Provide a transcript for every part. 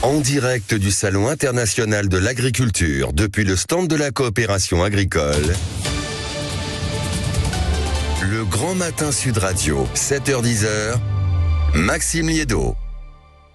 En direct du Salon international de l'agriculture, depuis le stand de la coopération agricole, le Grand Matin Sud Radio, 7h-10h, Maxime Liédot.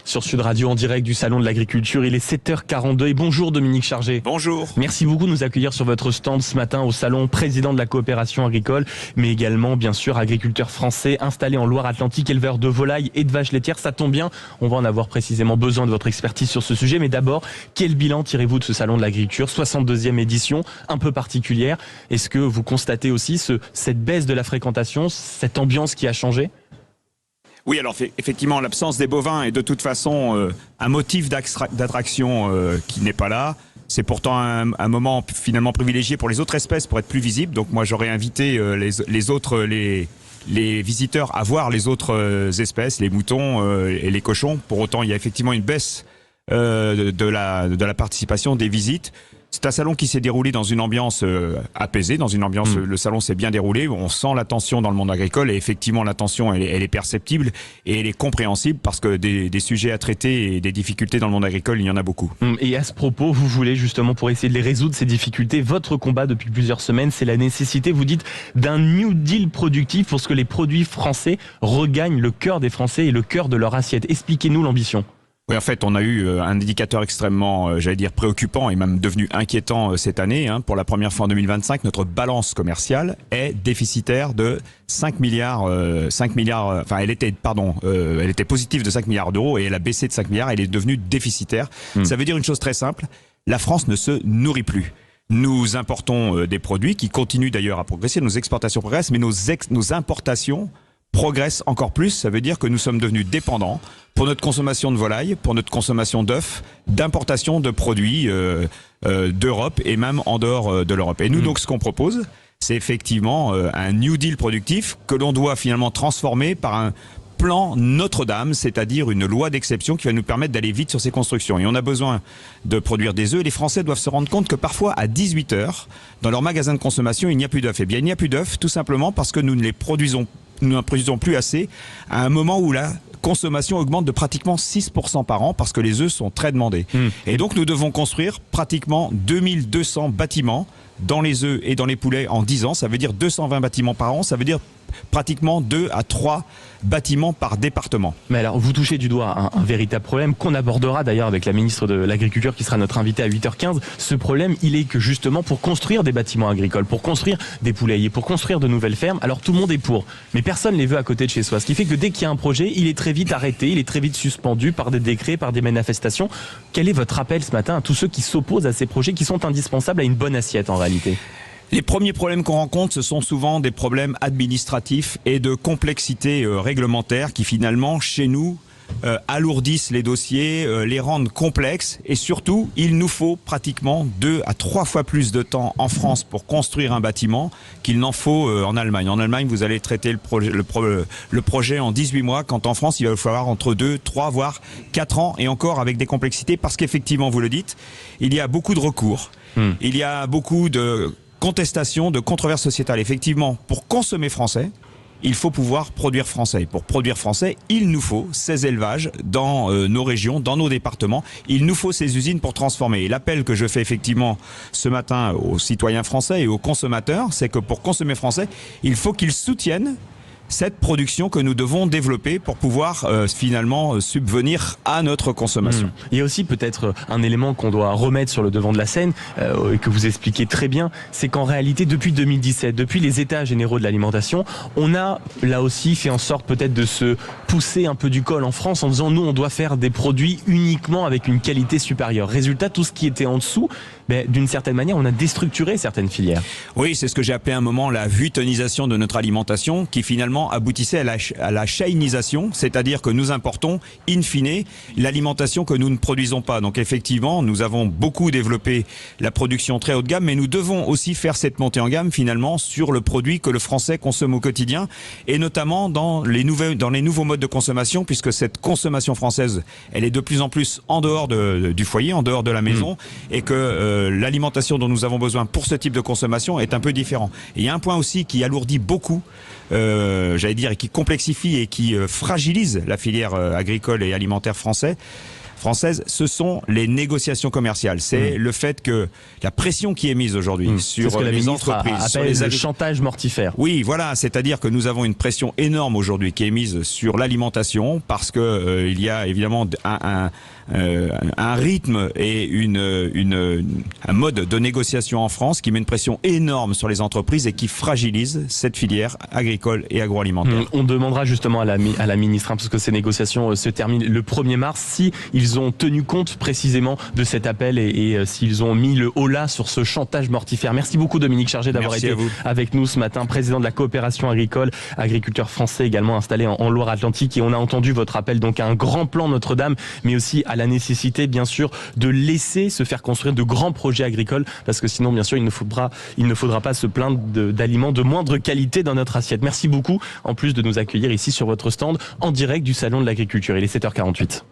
Sur Sud Radio, en direct du Salon de l'Agriculture, il est 7h42 et bonjour Dominique Chargé. Bonjour. Merci beaucoup de nous accueillir sur votre stand ce matin au Salon, président de la coopération agricole, mais également bien sûr agriculteur français installé en Loire-Atlantique, éleveur de volailles et de vaches laitières. Ça tombe bien, on va en avoir précisément besoin de votre expertise sur ce sujet, mais d'abord, quel bilan tirez-vous de ce Salon de l'Agriculture, 62e édition, un peu particulière? Est-ce que vous constatez aussi cette baisse de la fréquentation, cette ambiance qui a changé? Oui, alors effectivement, l'absence des bovins est de toute façon un motif d'attraction qui n'est pas là. C'est pourtant un moment finalement privilégié pour les autres espèces pour être plus visible. Donc moi, j'aurais invité les visiteurs à voir les autres espèces, les moutons et les cochons. Pour autant, il y a effectivement une baisse de la participation des visites. C'est un salon qui s'est déroulé dans une ambiance apaisée, dans une ambiance, le salon s'est bien déroulé, on sent la tension dans le monde agricole et effectivement la tension elle est perceptible et elle est compréhensible parce que des sujets à traiter et des difficultés dans le monde agricole, il y en a beaucoup. Et à ce propos, vous voulez justement pour essayer de les résoudre ces difficultés, votre combat depuis plusieurs semaines, c'est la nécessité, vous dites, d'un New Deal productif pour ce que les produits français regagnent le cœur des Français et le cœur de leur assiette. Expliquez-nous l'ambition. Oui, en fait, on a eu un indicateur extrêmement, préoccupant et même devenu inquiétant cette année. Pour la première fois en 2025, notre balance commerciale est déficitaire de 5 milliards, elle était positive de 5 milliards d'euros et elle a baissé de 5 milliards, elle est devenue déficitaire. Ça veut dire une chose très simple, la France ne se nourrit plus. Nous importons des produits qui continuent d'ailleurs à progresser, nos exportations progressent, mais nos importations progresse encore plus, ça veut dire que nous sommes devenus dépendants pour notre consommation de volailles, pour notre consommation d'œufs, d'importation de produits d'Europe et même en dehors de l'Europe. Et nous donc ce qu'on propose, c'est effectivement un New Deal productif que l'on doit finalement transformer par un plan Notre-Dame, c'est-à-dire une loi d'exception qui va nous permettre d'aller vite sur ces constructions. Et on a besoin de produire des œufs. Et les Français doivent se rendre compte que parfois, à 18h, dans leur magasin de consommation, il n'y a plus d'œufs. Eh bien, il n'y a plus d'œufs tout simplement parce que nous n'en produisons plus assez à un moment où la consommation augmente de pratiquement 6% par an parce que les œufs sont très demandés. Et donc, nous devons construire pratiquement 2200 bâtiments dans les œufs et dans les poulets en 10 ans. Ça veut dire 220 bâtiments par an. Ça veut dire pratiquement 2 à 3 bâtiments par département. Mais alors, vous touchez du doigt un véritable problème qu'on abordera d'ailleurs avec la ministre de l'Agriculture qui sera notre invitée à 8h15. Ce problème, il est que justement pour construire des bâtiments agricoles, pour construire des poulaillers, pour construire de nouvelles fermes, alors tout le monde est pour. Mais personne ne les veut à côté de chez soi. Ce qui fait que dès qu'il y a un projet, il est très vite arrêté, il est très vite suspendu par des décrets, par des manifestations. Quel est votre appel ce matin à tous ceux qui s'opposent à ces projets qui sont indispensables à une bonne assiette en réalité ? Les premiers problèmes qu'on rencontre, ce sont souvent des problèmes administratifs et de complexité réglementaire qui finalement, chez nous, alourdissent les dossiers, les rendent complexes et surtout, il nous faut pratiquement 2 à 3 fois plus de temps en France pour construire un bâtiment qu'il n'en faut en Allemagne. En Allemagne, vous allez traiter le projet en 18 mois, quand en France, il va falloir entre 2, 3, voire 4 ans et encore avec des complexités parce qu'effectivement, vous le dites, il y a beaucoup de recours, il y a beaucoup de contestation, de controverses sociétales. Effectivement, pour consommer français, il faut pouvoir produire français. Pour produire français, il nous faut ces élevages dans nos régions, dans nos départements. Il nous faut ces usines pour transformer. Et l'appel que je fais effectivement ce matin aux citoyens français et aux consommateurs, c'est que pour consommer français, il faut qu'ils soutiennent cette production que nous devons développer pour pouvoir finalement subvenir à notre consommation. Il y a aussi peut-être un élément qu'on doit remettre sur le devant de la scène et que vous expliquez très bien, c'est qu'en réalité depuis 2017, depuis les états généraux de l'alimentation, on a là aussi fait en sorte peut-être de se pousser un peu du col en France en disant nous on doit faire des produits uniquement avec une qualité supérieure. Résultat, tout ce qui était en dessous, d'une certaine manière, on a déstructuré certaines filières. Oui, c'est ce que j'ai appelé à un moment la vuittonisation de notre alimentation qui finalement aboutissait à la chainisation, c'est-à-dire que nous importons in fine l'alimentation que nous ne produisons pas. Donc effectivement, nous avons beaucoup développé la production très haut de gamme, mais nous devons aussi faire cette montée en gamme finalement sur le produit que le Français consomme au quotidien et notamment dans les nouveaux modes de consommation, puisque cette consommation française, elle est de plus en plus en dehors du foyer, en dehors de la maison, et que l'alimentation dont nous avons besoin pour ce type de consommation est un peu différent. Et il y a un point aussi qui alourdit beaucoup, et qui complexifie et qui fragilise la filière agricole et alimentaire française, française, ce sont les négociations commerciales. C'est le fait que la pression qui est mise aujourd'hui sur ce que la les ministre entreprises, sur appelle les le chantage mortifère. Oui, voilà, c'est-à-dire que nous avons une pression énorme aujourd'hui qui est mise sur l'alimentation parce que il y a évidemment un rythme et un mode de négociation en France qui met une pression énorme sur les entreprises et qui fragilise cette filière agricole et agroalimentaire. On demandera justement à la ministre, parce que ces négociations se terminent le 1er mars, si ils ont tenu compte précisément de cet appel et s'ils ont mis le holà sur ce chantage mortifère. Merci beaucoup Dominique Chargé d'avoir été avec nous ce matin, président de la coopération agricole, agriculteur français également installé en Loire-Atlantique. Et on a entendu votre appel donc à un grand plan Notre-Dame, mais aussi à la nécessité bien sûr de laisser se faire construire de grands projets agricoles, parce que sinon bien sûr il ne faudra pas se plaindre d'aliments de moindre qualité dans notre assiette. Merci beaucoup en plus de nous accueillir ici sur votre stand en direct du Salon de l'Agriculture. Il est 7h48.